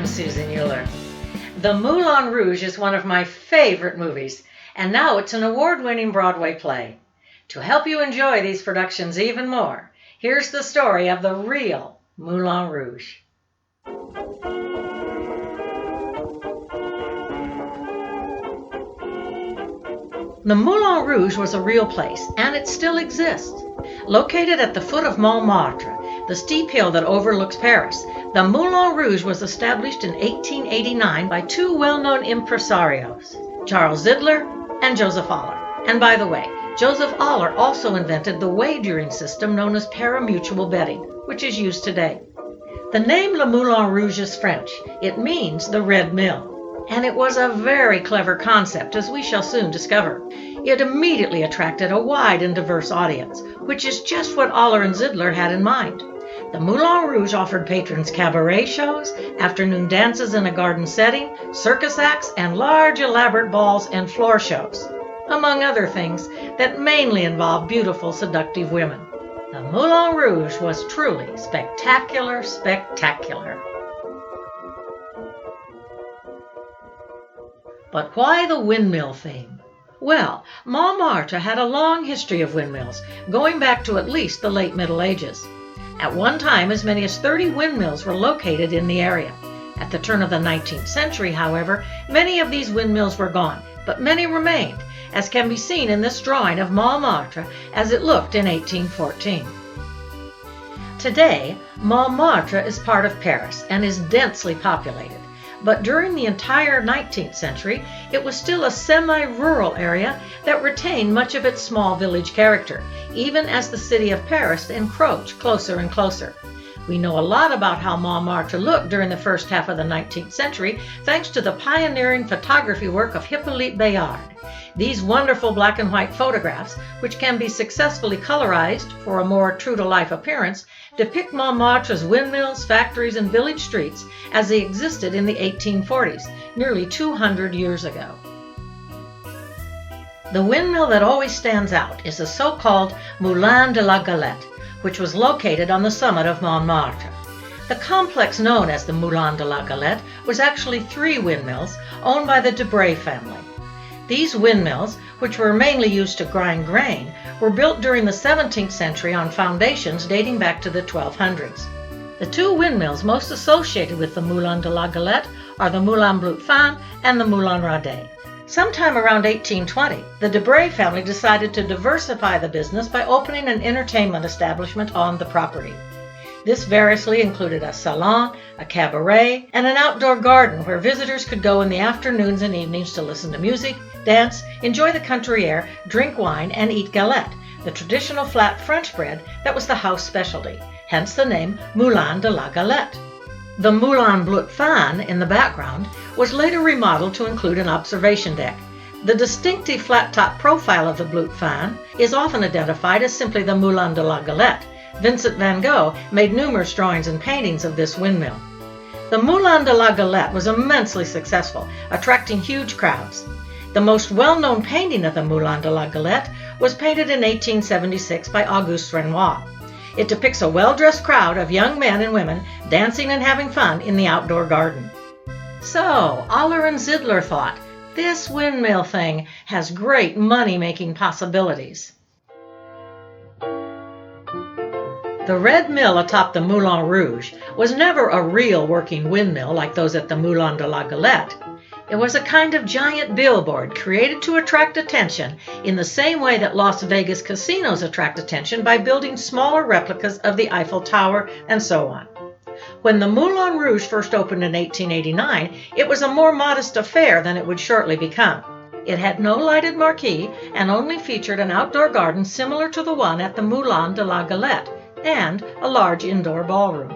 I'm Susan Euler. The Moulin Rouge is one of my favorite movies, and now it's an award-winning Broadway play. To help you enjoy these productions even more, here's the story of the real Moulin Rouge. The Moulin Rouge was a real place, and it still exists. Located at the foot of Montmartre, the steep hill that overlooks Paris, the Moulin Rouge was established in 1889 by two well-known impresarios, Charles Zidler and Joseph Aller. And by the way, Joseph Aller also invented the wagering system known as pari-mutuel betting, which is used today. The name Le Moulin Rouge is French. It means the Red Mill. And it was a very clever concept, as we shall soon discover. It immediately attracted a wide and diverse audience, which is just what Aller and Zidler had in mind. The Moulin Rouge offered patrons cabaret shows, afternoon dances in a garden setting, circus acts, and large elaborate balls and floor shows, among other things that mainly involved beautiful, seductive women. The Moulin Rouge was truly spectacular. But why the windmill theme? Well, Montmartre had a long history of windmills, going back to at least the late Middle Ages. At one time, as many as 30 windmills were located in the area. At the turn of the 19th century, however, many of these windmills were gone, but many remained, as can be seen in this drawing of Montmartre as it looked in 1814. Today, Montmartre is part of Paris and is densely populated. But during the entire 19th century, it was still a semi-rural area that retained much of its small village character, even as the city of Paris encroached closer and closer. We know a lot about how Montmartre looked during the first half of the 19th century, thanks to the pioneering photography work of Hippolyte Bayard. These wonderful black and white photographs, which can be successfully colorized for a more true-to-life appearance, depict Montmartre's windmills, factories, and village streets as they existed in the 1840s, nearly 200 years ago. The windmill that always stands out is the so-called Moulin de la Galette, which was located on the summit of Montmartre. The complex known as the Moulin de la Galette was actually 3 windmills owned by the Debray family. These windmills, which were mainly used to grind grain, were built during the 17th century on foundations dating back to the 1200s. The 2 windmills most associated with the Moulin de la Galette are the Moulin Bleu and the Moulin Rouge. Sometime around 1820, the Debray family decided to diversify the business by opening an entertainment establishment on the property. This variously included a salon, a cabaret, and an outdoor garden where visitors could go in the afternoons and evenings to listen to music, dance, enjoy the country air, drink wine, and eat galette, the traditional flat French bread that was the house specialty, hence the name Moulin de la Galette. The Moulin Bleu in the background was later remodeled to include an observation deck. The distinctive flat-top profile of the Bleu is often identified as simply the Moulin de la Galette. Vincent van Gogh made numerous drawings and paintings of this windmill. The Moulin de la Galette was immensely successful, attracting huge crowds. The most well-known painting of the Moulin de la Galette was painted in 1876 by Auguste Renoir. It depicts a well-dressed crowd of young men and women dancing and having fun in the outdoor garden. So, Aller and Zidler thought, this windmill thing has great money-making possibilities. The Red Mill atop the Moulin Rouge was never a real working windmill like those at the Moulin de la Galette. It was a kind of giant billboard created to attract attention in the same way that Las Vegas casinos attract attention by building smaller replicas of the Eiffel Tower and so on. When the Moulin Rouge first opened in 1889, it was a more modest affair than it would shortly become. It had no lighted marquee and only featured an outdoor garden similar to the one at the Moulin de la Galette and a large indoor ballroom.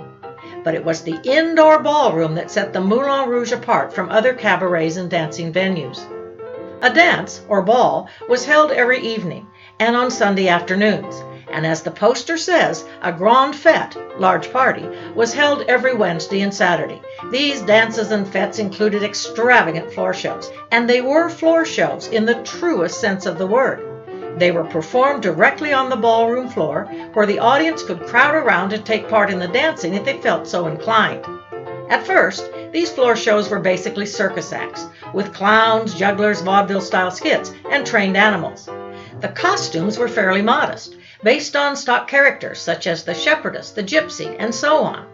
But it was the indoor ballroom that set the Moulin Rouge apart from other cabarets and dancing venues. A dance, or ball, was held every evening and on Sunday afternoons, and as the poster says, a grand fête, large party, was held every Wednesday and Saturday. These dances and fêtes included extravagant floor shows, and they were floor shows in the truest sense of the word. They were performed directly on the ballroom floor, where the audience could crowd around and take part in the dancing if they felt so inclined. At first, These floor shows were basically circus acts, with clowns, jugglers, vaudeville-style skits, and trained animals. The costumes were fairly modest, based on stock characters such as the shepherdess, the gypsy, and so on.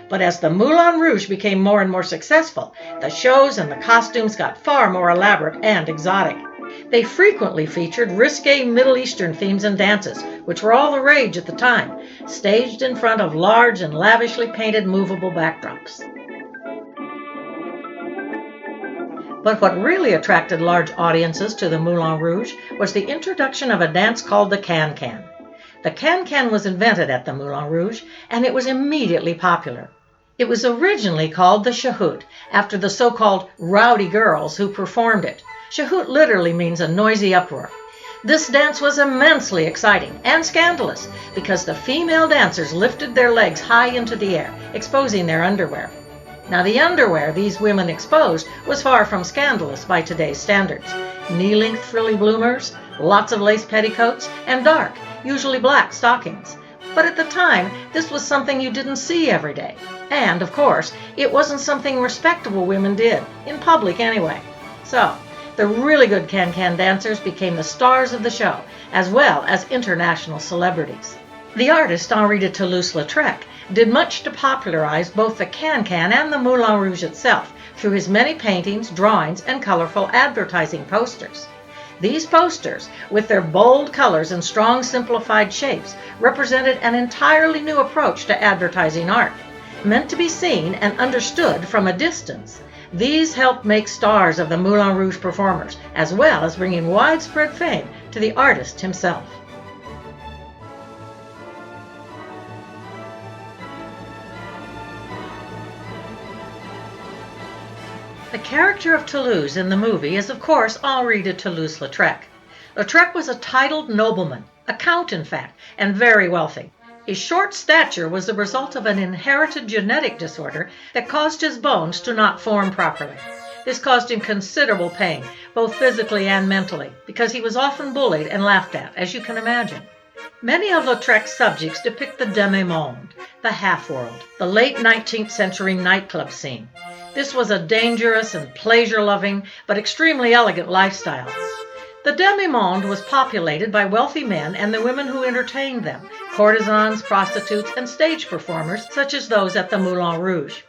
But as the Moulin Rouge became more and more successful, the shows and the costumes got far more elaborate and exotic. They frequently featured risque Middle Eastern themes and dances, which were all the rage at the time, staged in front of large and lavishly painted movable backdrops. But what really attracted large audiences to the Moulin Rouge was the introduction of a dance called the can-can. The can-can was invented at the Moulin Rouge, and it was immediately popular. It was originally called the chahoot, after the so-called rowdy girls who performed it. Chahoot literally means a noisy uproar. This dance was immensely exciting and scandalous because the female dancers lifted their legs high into the air, exposing their underwear. Now, the underwear these women exposed was far from scandalous by today's standards. Knee-length frilly bloomers, lots of lace petticoats, and dark, usually black stockings. But at the time, this was something you didn't see every day. And, of course, it wasn't something respectable women did, in public anyway. So, the really good can-can dancers became the stars of the show, as well as international celebrities. The artist Henri de Toulouse-Lautrec did much to popularize both the can-can and the Moulin Rouge itself through his many paintings, drawings, and colorful advertising posters. These posters, with their bold colors and strong simplified shapes, represented an entirely new approach to advertising art. Meant to be seen and understood from a distance, these helped make stars of the Moulin Rouge performers, as well as bringing widespread fame to the artist himself. The character of Toulouse in the movie is, of course, Henri de Toulouse-Lautrec. Lautrec was a titled nobleman, a count in fact, and very wealthy. His short stature was the result of an inherited genetic disorder that caused his bones to not form properly. This caused him considerable pain, both physically and mentally, because he was often bullied and laughed at, as you can imagine. Many of Lautrec's subjects depict the demi-monde, the half-world, the late 19th century nightclub scene. This was a dangerous and pleasure-loving but extremely elegant lifestyle. The demi-monde was populated by wealthy men and the women who entertained them, courtesans, prostitutes, and stage performers such as those at the Moulin Rouge.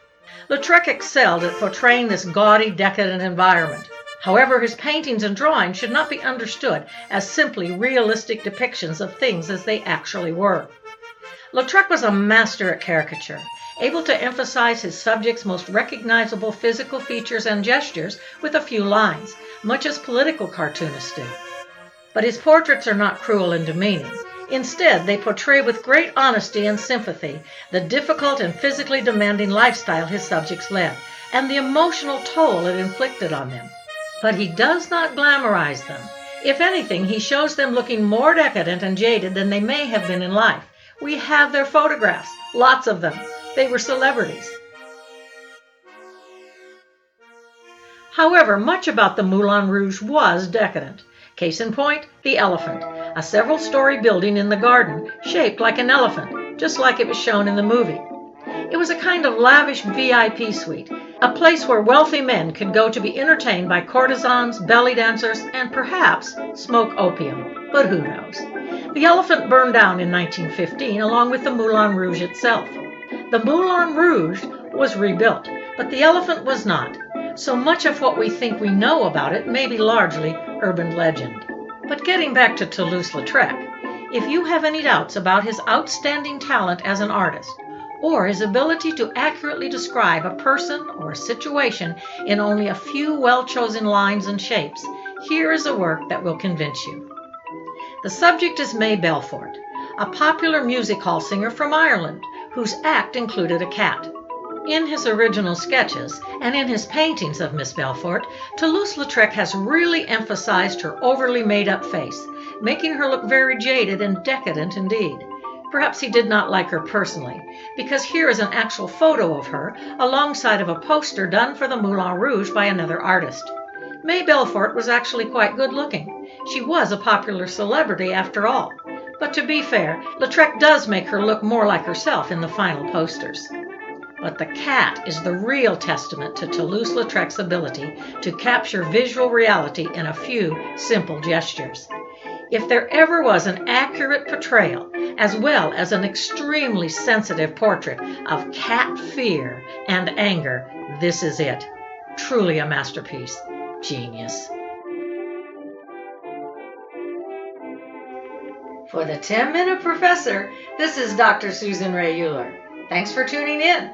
Lautrec excelled at portraying this gaudy, decadent environment. However, his paintings and drawings should not be understood as simply realistic depictions of things as they actually were. Lautrec was a master at caricature, able to emphasize his subjects' most recognizable physical features and gestures with a few lines, much as political cartoonists do. But his portraits are not cruel and demeaning. Instead, they portray with great honesty and sympathy the difficult and physically demanding lifestyle his subjects led, and the emotional toll it inflicted on them. But he does not glamorize them. If anything, he shows them looking more decadent and jaded than they may have been in life. We have their photographs, lots of them. They were celebrities. However, much about the Moulin Rouge was decadent. Case in point, the Elephant, a several-story building in the garden shaped like an elephant, just like it was shown in the movie. It was a kind of lavish VIP suite, a place where wealthy men could go to be entertained by courtesans, belly dancers, and perhaps smoke opium, but who knows. The Elephant burned down in 1915 along with the Moulin Rouge itself. The Moulin Rouge was rebuilt, but the Elephant was not. So much of what we think we know about it may be largely urban legend. But getting back to Toulouse-Lautrec, if you have any doubts about his outstanding talent as an artist, or his ability to accurately describe a person or a situation in only a few well-chosen lines and shapes, here is a work that will convince you. The subject is May Belfort, a popular music hall singer from Ireland, whose act included a cat. In his original sketches and in his paintings of Miss Belfort, Toulouse-Lautrec has really emphasized her overly made-up face, making her look very jaded and decadent indeed. Perhaps he did not like her personally, because here is an actual photo of her alongside of a poster done for the Moulin Rouge by another artist. May Belfort was actually quite good-looking. She was a popular celebrity after all. But to be fair, Lautrec does make her look more like herself in the final posters. but the cat is the real testament to Toulouse-Lautrec's ability to capture visual reality in a few simple gestures. If there ever was an accurate portrayal, as well as an extremely sensitive portrait of cat fear and anger, this is it. Truly a masterpiece. Genius. For the 10-Minute Professor, this is Dr. Susan Ray Euler. Thanks for tuning in.